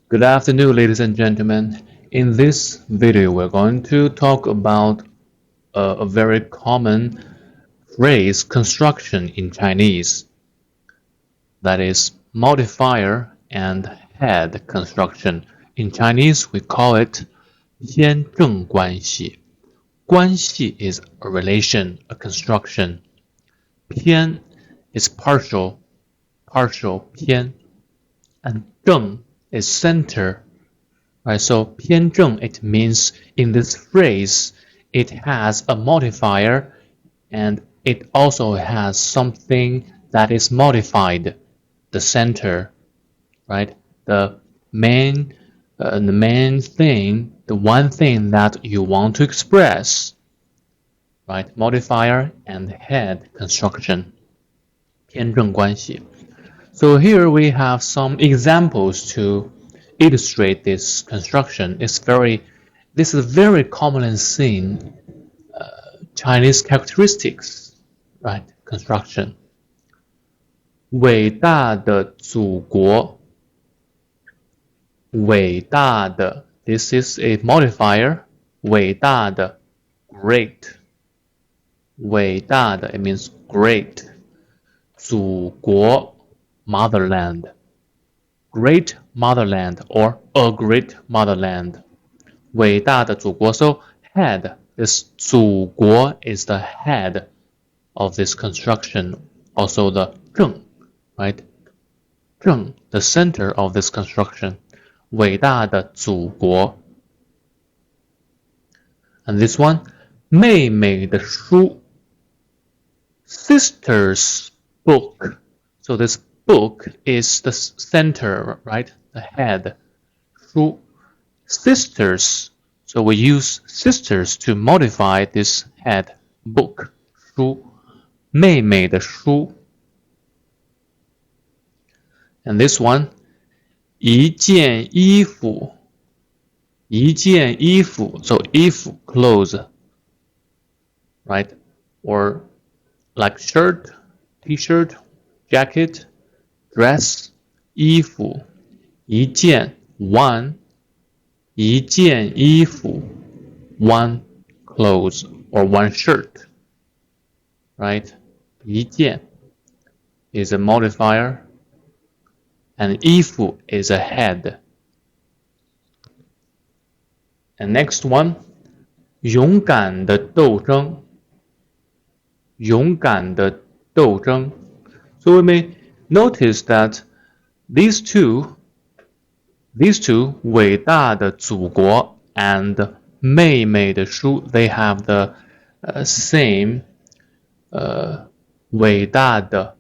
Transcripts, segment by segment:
Good afternoon, ladies and gentlemen. In this video, we're going to talk about a very common phrase construction in Chinese. That is modifier and head construction. In Chinese, we call it 偏正关系. 关系 is a relation, a construction. 偏 is partial, 偏, and 正 is center. Right, so 偏正, it means in this phrase, it has a modifier and it also has something that is modified, the center, right? The main thing, the one thing that you want to express, right? Modifier and head construction, 偏正关系. So here we have some examples to illustrate this construction. This is a very commonly seen Chinese characteristics, right? Construction. 伟大的祖国，伟大的 this is a modifier. 伟大的 great. 伟大的 it means great. 祖国 motherland. Great motherland or a great motherland. 伟大的祖国. So head, this 祖国 is the head of this construction. Also the 正, right? 正, the center of this construction. 伟大的祖国. And this one, 妹妹的书. Sister's book. So this book is the center, right? The head. 书. Sisters. So we use sisters to modify this head. Book. 书. 妹妹的书. And this one. 一件衣服. 一件衣服. So 衣服, clothes. Right? Or like shirt, t-shirt, jacket, dress, 衣服. 一件 one. 一件衣服 one clothes or one shirt. Right? 一件 is a modifier and 衣服 is a head. And next one, 勇敢的斗争. 勇敢的斗争. So we may notice that these two, 伟大的祖国 and 妹妹的书, they have the same 伟大的,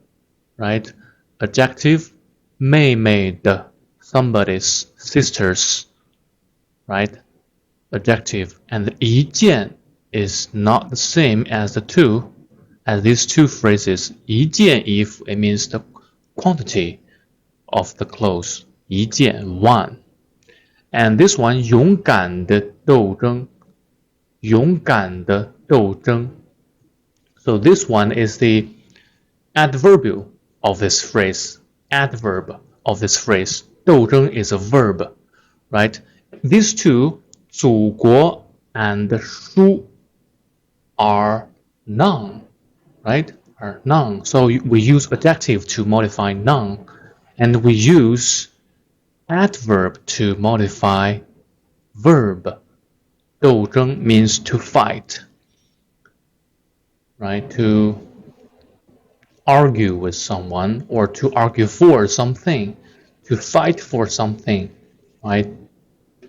right? Adjective, 妹妹的, somebody's sisters, right? Adjective. And 一件 is not the same as the two, as these two phrases. 一件衣服, it means the quantity of the clothes. 一件 one. And this one, 勇敢的斗争. 勇敢的斗争. So this one is the adverbial of this phrase. Adverb of this phrase. 斗争 is a verb, right? These two, 祖国 and 书 are noun, right? Are noun. So we use adjective to modify noun, and we use adverb to modify verb. 斗争 means to fight, right? To argue with someone or to argue for something, to fight for something, right?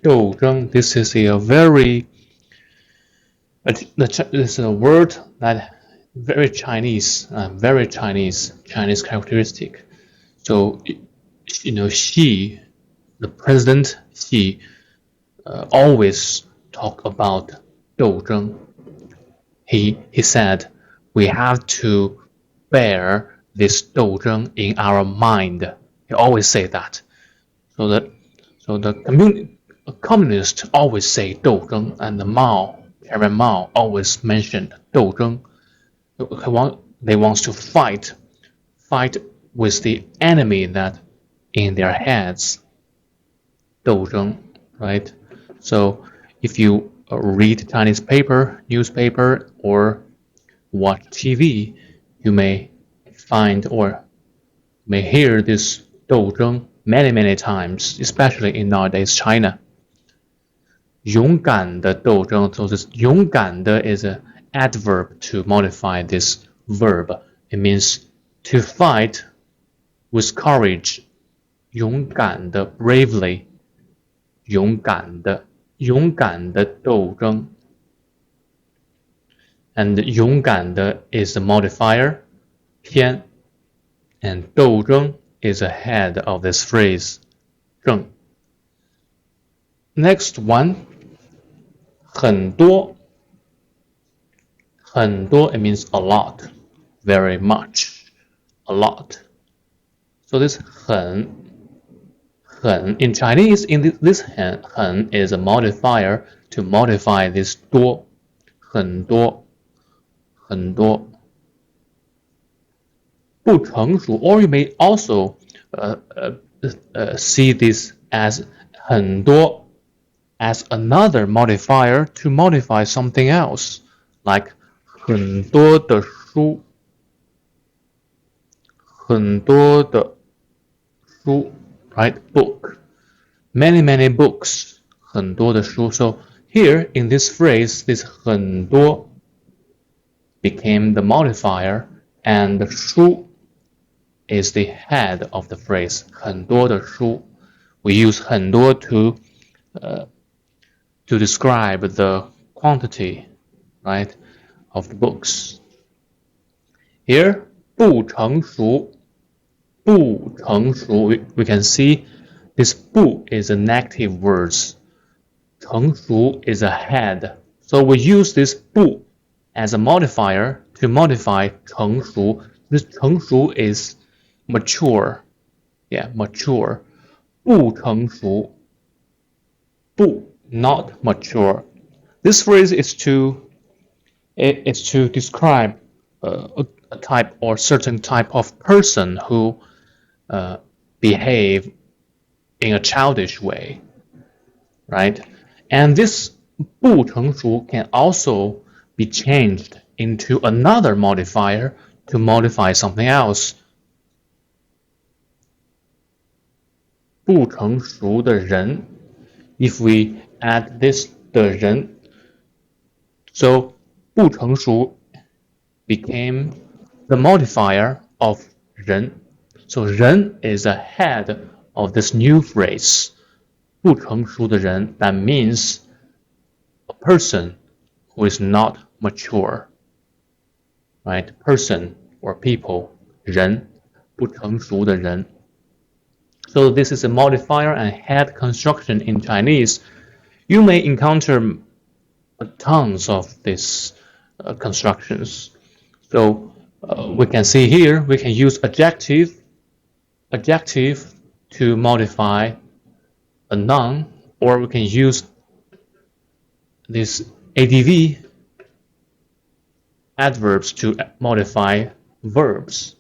斗争, this is a very, this is a word that very Chinese characteristic. So, Xi, the president, Xi, always talk about 斗争. He said, we have to bear this 斗争 in our mind. He always say that. So the communists always say 斗争, and the Chairman Mao always mentioned 斗争. They want to fight with the enemy that in their heads. 斗争, right? So if you read Chinese paper, newspaper, or watch TV, you may find or may hear this 斗争 many times, especially in nowadays China. 勇敢的斗争 so this 勇敢的 is an adverb to modify this verb. It means to fight with courage. 勇敢的 bravely. 勇敢的斗争 and 勇敢的 is the modifier 偏 and 斗争 is a head of this phrase 正 Next one 很多 it means a lot, very much, a lot. So this 很 in Chinese, in this 很 is a modifier to modify this 多 很多不成熟 or you may also see this as 很多 as another modifier to modify something else, like 很多的书 right? Book. Many books. 很多的书 So here in this phrase, this 很多 became the modifier and the 书 is the head of the phrase. 很多的书 We use 很多 to describe the quantity, right, of the books. Here, 不成熟 we can see this 不 is a negative words. 成熟 is a head. So we use this 不 as a modifier to modify 成熟. This 成熟 is mature. Yeah, mature. 不成熟不 not mature. This phrase is to describe a type or certain type of person who behave in a childish way, right? And this 不成熟 can also be changed into another modifier to modify something else. 不成熟的人 If we add this 的人 So 不成熟 became the modifier of 人 So 人 is a head of this new phrase 不成熟的人 That means a person who is not mature, right? Person or people 人不成熟的人 So this is a modifier and head construction in Chinese. You may encounter tons of these constructions. So we can see here, we can use adjective to modify a noun, or we can use this adv adverbs to modify verbs.